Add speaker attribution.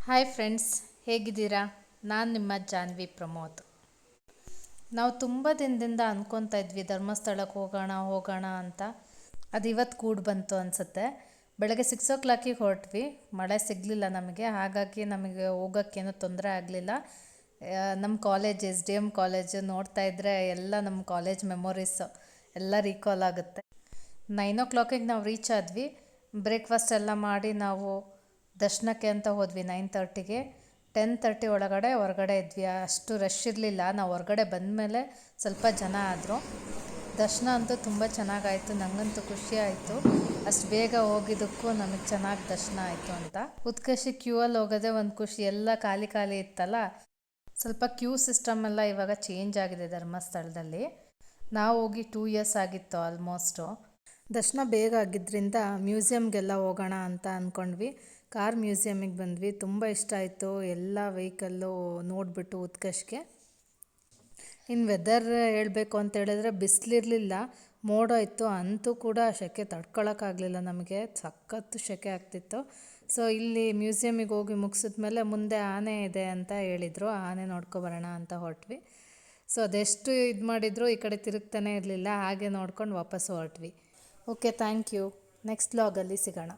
Speaker 1: Hi friends, ಹೇಗಿದ್ದೀರಾ? ನಾನು ನಿಮ್ಮ ಜಾನ್ವಿ ಪ್ರಮೋದ್. ನಾವು ತುಂಬ ದಿನದಿಂದ ಅಂದ್ಕೊತಾ ಇದ್ವಿ ಧರ್ಮಸ್ಥಳಕ್ಕೆ ಹೋಗೋಣ ಹೋಗೋಣ ಅಂತ. ಅದು ಇವತ್ತು ಕೂಡಿ ಬಂತು ಅನಿಸುತ್ತೆ. ಬೆಳಗ್ಗೆ 6 o'clock ಹೊರಟ್ವಿ. ಮಳೆ ಸಿಗಲಿಲ್ಲ ನಮಗೆ, ಹಾಗಾಗಿ ನಮಗೆ ಹೋಗೋಕ್ಕೇನು ತೊಂದರೆ ಆಗಲಿಲ್ಲ. ನಮ್ಮ ಕಾಲೇಜ್ SDM ಕಾಲೇಜು ನೋಡ್ತಾ ಇದ್ದರೆ ಎಲ್ಲ ನಮ್ಮ ಕಾಲೇಜ್ ಮೆಮೊರೀಸು ಎಲ್ಲ ರೀಕಾಲ್ ಆಗುತ್ತೆ. 9 o'clock ನಾವು ರೀಚ್ ಆದ್ವಿ. ಬ್ರೇಕ್ಫಾಸ್ಟ್ ಎಲ್ಲ ಮಾಡಿ ನಾವು ದರ್ಶನಕ್ಕೆ ಅಂತ ಹೋದ್ವಿ 9:30ಗೆ. 10:30 ಒಳಗಡೆ ಹೊರಗಡೆ ಇದ್ವಿ. ಅಷ್ಟು ರಶ್ ಇರಲಿಲ್ಲ. ನಾವು ಹೊರಗಡೆ ಬಂದಮೇಲೆ ಸ್ವಲ್ಪ ಜನ ಆದರು. ದರ್ಶನ ಅಂತೂ ತುಂಬ ಚೆನ್ನಾಗಾಯಿತು. ನನಗಂತೂ ಖುಷಿ ಆಯಿತು, ಅಷ್ಟು ಬೇಗ ಹೋಗಿದ್ದಕ್ಕೂ ನಮಗೆ ಚೆನ್ನಾಗಿ ದರ್ಶನ ಆಯಿತು ಅಂತ. ಉತ್ಕರ್ಷಿ ಕ್ಯೂವಲ್ಲಿ ಹೋಗೋದೇ ಒಂದು ಖುಷಿ. ಎಲ್ಲ ಖಾಲಿ ಖಾಲಿ ಇತ್ತಲ್ಲ. ಸ್ವಲ್ಪ ಕ್ಯೂ ಸಿಸ್ಟಮ್ ಎಲ್ಲ ಇವಾಗ ಚೇಂಜ್ ಆಗಿದೆ ಧರ್ಮಸ್ಥಳದಲ್ಲಿ. ನಾವು ಹೋಗಿ 2 years ಆಗಿತ್ತು ಆಲ್ಮೋಸ್ಟು. ದರ್ಶನ ಬೇಗ ಆಗಿದ್ದರಿಂದ ಮ್ಯೂಸಿಯಮ್ಗೆಲ್ಲ ಹೋಗೋಣ ಅಂತ ಅಂದ್ಕೊಂಡ್ವಿ. ಕಾರ್ ಮ್ಯೂಸಿಯಮಿಗೆ ಬಂದ್ವಿ. ತುಂಬ ಇಷ್ಟ ಆಯಿತು ಎಲ್ಲ ವೆಹಿಕಲ್ಲು ನೋಡಿಬಿಟ್ಟು ಉತ್ಕರ್ಷ್ಗೆ. ಇನ್ನು ವೆದರ್ ಹೇಳಬೇಕು ಅಂತ ಹೇಳಿದ್ರೆ ಬಿಸಿಲಿರಲಿಲ್ಲ, ಮೋಡ ಇತ್ತು. ಅಂತೂ ಕೂಡ ಸೆಕೆ ತಡ್ಕೊಳಕ್ಕಾಗಲಿಲ್ಲ ನಮಗೆ, ಸಖತ್ತು ಸೆಕೆ ಆಗ್ತಿತ್ತು. ಸೊ ಇಲ್ಲಿ ಮ್ಯೂಸಿಯಮಿಗೆ ಹೋಗಿ ಮುಗಿಸಿದ್ಮೇಲೆ ಮುಂದೆ ಆನೆ ಇದೆ ಅಂತ ಹೇಳಿದರು. ಆನೆ ನೋಡ್ಕೊಬರೋಣ ಅಂತ ಹೊರಟ್ವಿ. ಸೊ ಅದೆಷ್ಟು ಇದು ಮಾಡಿದ್ರು ಈ ಕಡೆ ತಿರುಗ್ತಾನೆ ಇರಲಿಲ್ಲ. ಹಾಗೆ ನೋಡ್ಕೊಂಡು ವಾಪಸ್ ಹೊರಟ್ವಿ. Okay, thank you. ನೆಕ್ಸ್ಟ್ ವ್ಲಾಗಲ್ಲಿ ಸಿಗೋಣ.